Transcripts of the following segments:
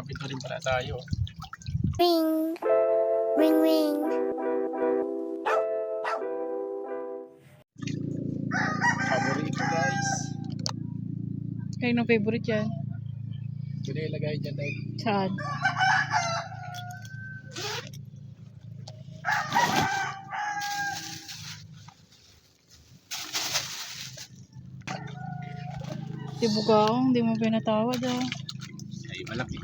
Nakapito rin pala tayo. Ring, ring, ring. Paborito guys. Kayo ng favorite yan? Pwede ilagay dyan tayo. Saan? Di bugaong, di mo pinatawad ah. Ay malaki.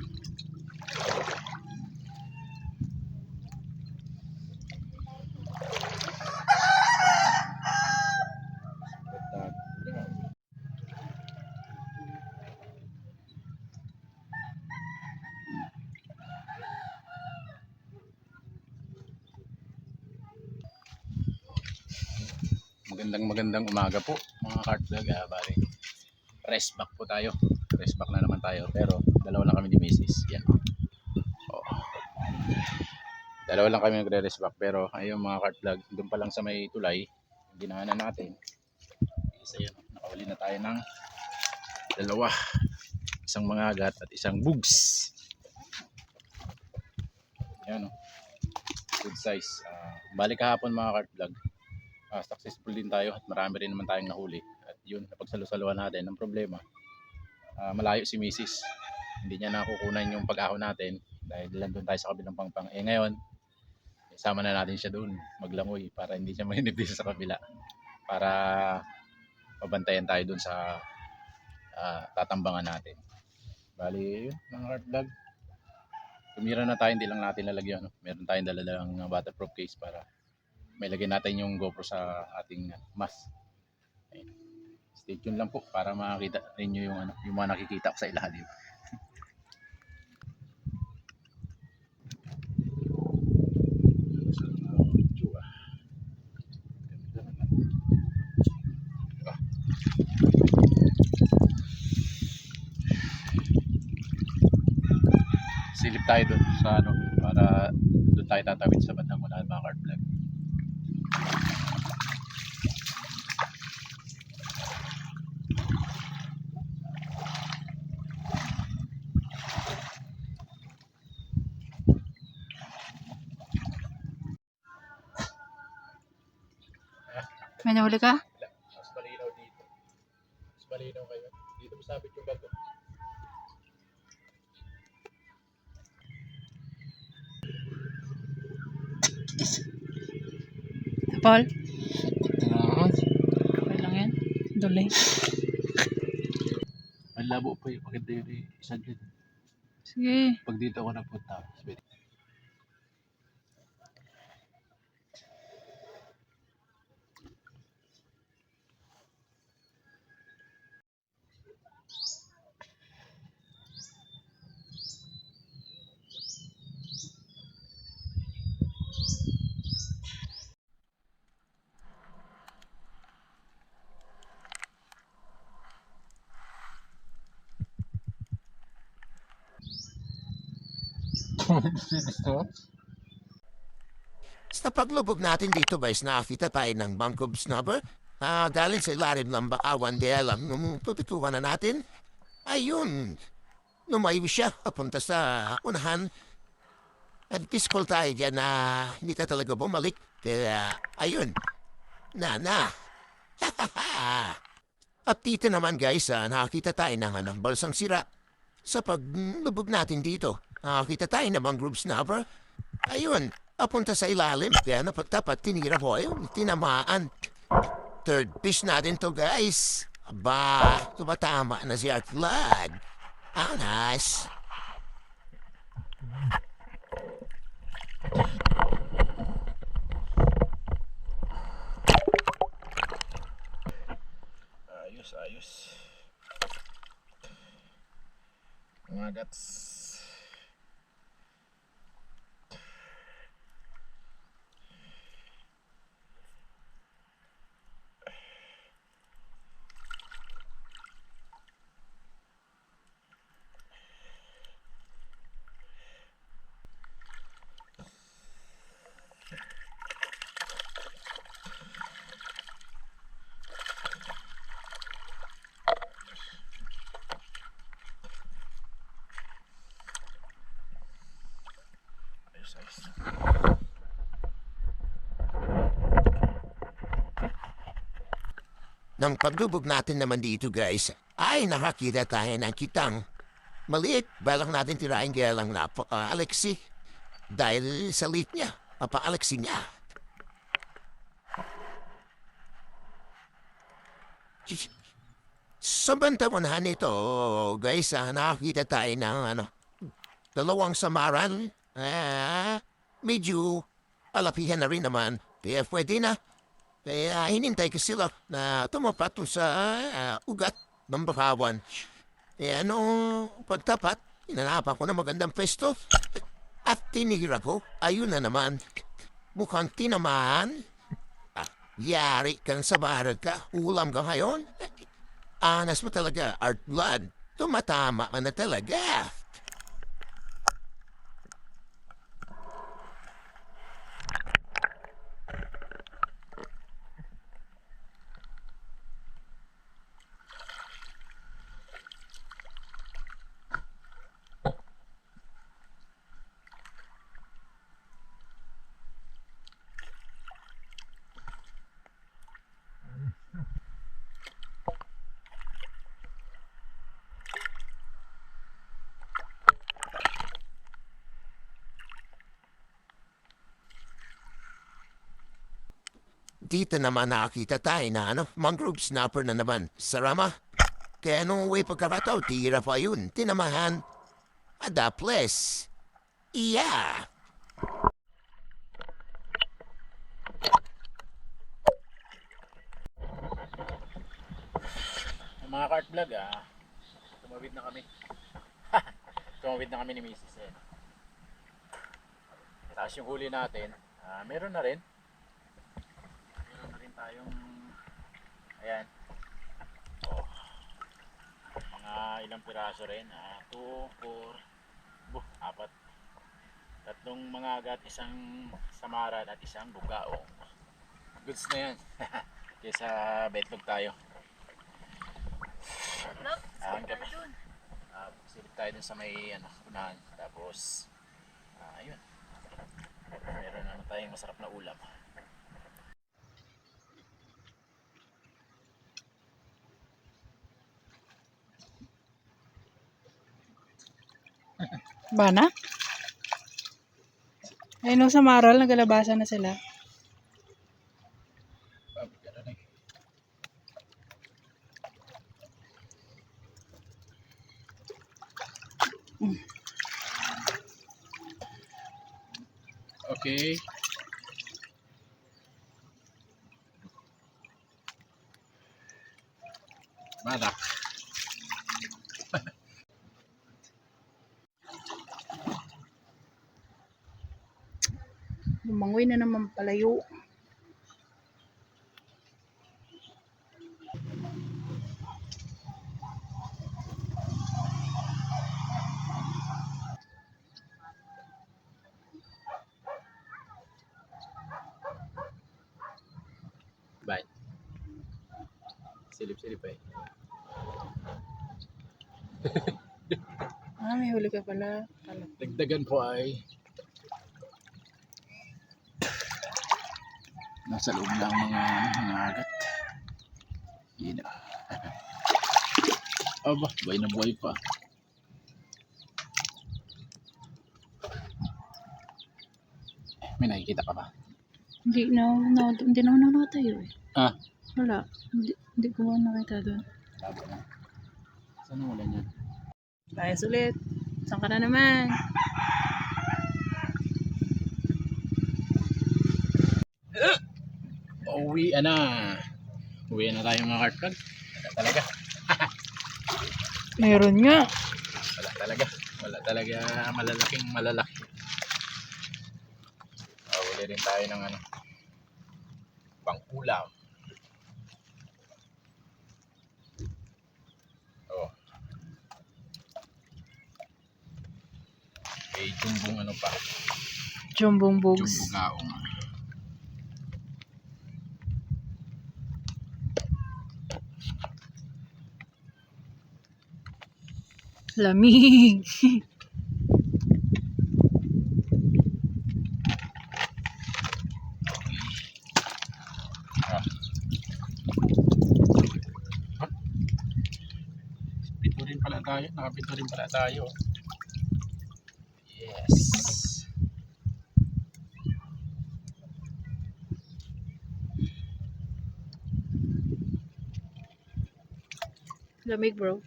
Magandang umaga po mga cart vlog. Bali, rest back po tayo. Rest back na naman tayo. Pero dalawa lang kami ni Mrs. Yan. Oh. Dalawa lang kami nagre-rest back. Pero ayun mga cart vlog, doon pa lang sa may tulay, yung dinaanan natin. Isa yan. Nakahuli na tayo ng dalawa. Isang mangagat at isang bugs. Yan o. Good size. Balik kahapon mga cart vlog. Successful din tayo at marami rin naman tayong nahuli. At yun, napagsalo-saluhan natin. Ang problema, malayo si Mrs. Hindi niya nakukunan yung pag-ahon natin dahil nandun tayo sa kabilang pangpang. Ngayon, isama na natin siya doon maglangoy para hindi siya mahinipis sa kabila. Para pabantayan tayo doon sa tatambangan natin. Bali, yun, mga cart vlog. Tumira na tayo, hindi lang natin lalagyan. Meron tayong dalalang waterproof case para may lagay natin yung GoPro sa ating mask. Ayun. Stay tuned lang po para makita ninyo yung mga nakikita ko sa ilalim. Silip tayo doon sa para doon tayo tatawid sa bandang unahan mga cart vlog. May nahuli ka? Mas malinaw dito. Mas malinaw kayo. Dito masabit yung bago. Paul? Okay lang yan. Dulay. Ang labo pa eh. Maganda yun eh. Isang dyan. Sige. Pag dito ako napunta. Sa paglubog natin dito guys, nakakita tayo ng Bangkob Snubber. Galing sa ilalim ng bakawan di alam nung pupituan na natin. Ayun, lumayo siya papunta sa unahan. At peaceful tayo dyan na hindi ka talaga bumalik. Pero ayun, na. At dito naman guys, nakakita tayo ng balsang sira. Sa paglubog natin dito, nakakita tayo ng Mangrove Snubber. Ayun, papunta sa ilalim. Kaya dapat tinira mo ayun, tinamaan. Third fish natin to guys. Aba, tumatama na si Art Vlad. Nice. Ayos. Mga gats. Nang paglubog natin naman dito guys, ay nakakita tayo ng kitang maliit. Balak natin tirahin kaya lang napaka-Alexi. Dahil sa lit niya, papa-Alexi niya. Sa bantawanan nito, guys, nakakita tayo ng dalawang samaran. Medyo alapihan na rin naman. Kaya pwede na. Kaya hinintay ko sila na tumapat sa ugat ng bakawan. Kaya pagtapat, inanapan ko na magandang pwesto. At tinira ko, ayun na naman. Mukhang tinamaan. Yari kang sa baral ka, ulam ka ngayon. Anas mo talaga, Art Blood. Tumatama ka na talaga. Dito naman nakakita tayo na mangrove snapper na naman. Sarama. Kaya nung way pagkakataw, tira pa yun. Tinamahan. Adaples. Yeah. Mga cart vlog, tumawid na kami. Tumawid na kami ni Mrs. Tapos yung huli natin, meron na rin tayong ayan, mga ilang piraso rin, 2, 4, 4, tatlong mga agat, isang samaran at isang bugaong. Goods na yan. Kaysa betlog tayo. Silip tayo dun sa may unahan. Tapos ayun, meron naman tayong masarap na ulam. Bana? Ayun sa Maral, nagalabasan na sila. Okay. Mada. Lumangoy na naman palayo. Bye. Silip-silip eh. May huli ka pala. Dagdagan po ay nasa loob ng mga agat. Yun na. Aba, buhay na buhay pa. May nakikita ka ba? Hindi na tayo eh. Wala. Hindi ko nakita doon. Tabo na. Saan ang ulan yan? Tayo ulit. Saan ka na naman? Uwi na. Uwi na tayo mga cart vlog. Wala talaga. Meron nga. Wala talaga. Wala talaga malalaking malalaki. Uli rin tayo ng pang ulam. May jumbong pa. Jumbong bugs. Jumbong gaong. Lamig. tayo. Nakapito rin pala tayo. Yes. Lamig, bro.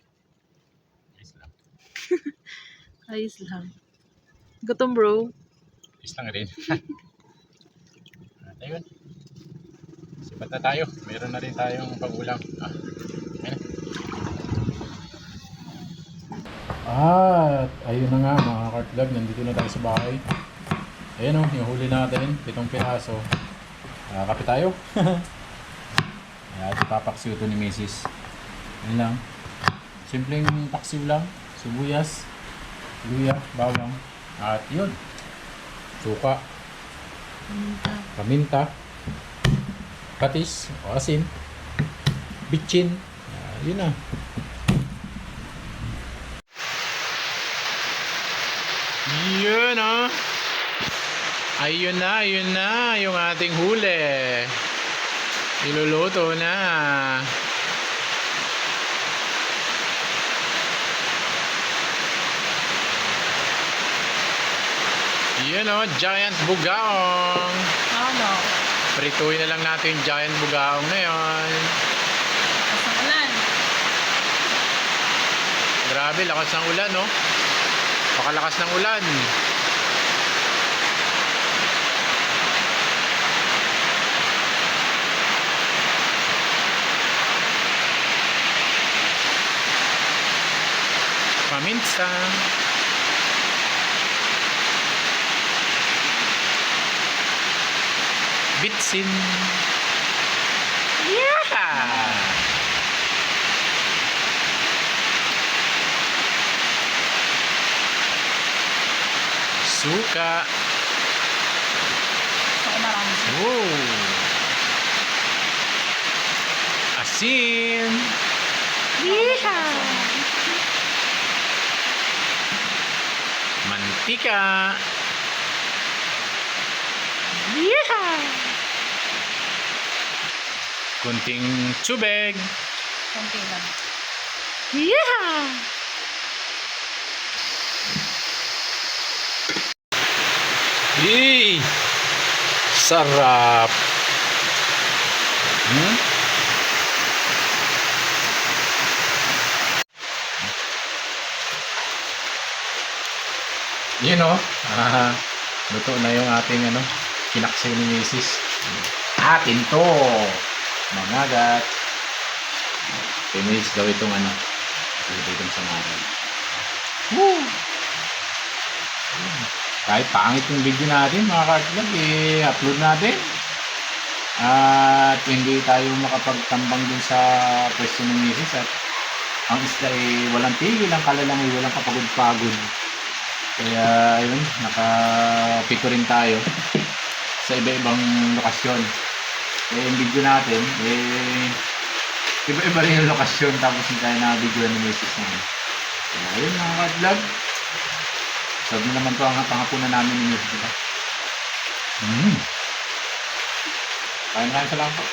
Yes lang. Ayos lang. Gutom, bro. Yes lang rin. At ayun. Sipat na tayo. Meron na rin tayong pag-ulam. Ayun. At ayun na nga mga kartlog. Nandito na tayo sa bahay. Ayun o. Yung huli natin. 7 piraso. Kape tayo. At ipapaksiw ito ni Mrs. Ayun lang. Simpleng paksiw lang. Sibuyas. Luya. Bawang. At yun. Suka. Paminta. Patis. O asin. Bitchin. Yun na. Yun o. Ayun na yung ating huli. Iluluto na. Yun o, giant bugaong. Ano? Prituin na lang natin yung giant bugaong ngayon. Basta ulan. Grabe, lakas ng ulan, no? Pakalakas ng ulan. Paminta. Bitsin. Yeah! Suka. Gusto ko marami. Oh. Asin. Yeehaw! Mantika. Yeehaw! Kunting tubig. Konti lang. Yeah. Yee! Sarap. Yun o. Luto na yung ating kinaksiw ni Mrs. Atin to. Mangagat. Kay Mrs. daw itong ito itong samaran. Woo! Kahit pangit yung video natin mga kartlog, i-upload natin. At hindi tayo makapagtambang dun sa pwesto ng Mrs. At ang isda walang tigil, ang kalalang walang kapagod-pagod. Kaya ayun, nakapiko rin tayo sa iba-ibang lokasyon. Yung video natin, iba-iba rin yung lokasyon tapos hindi tayo na-video ni Mrs. namin. Kaya ayun mga kartlog. Sabi naman ito ang pangapunan namin ni Mrs. Diba? Kaya maraming salamat po.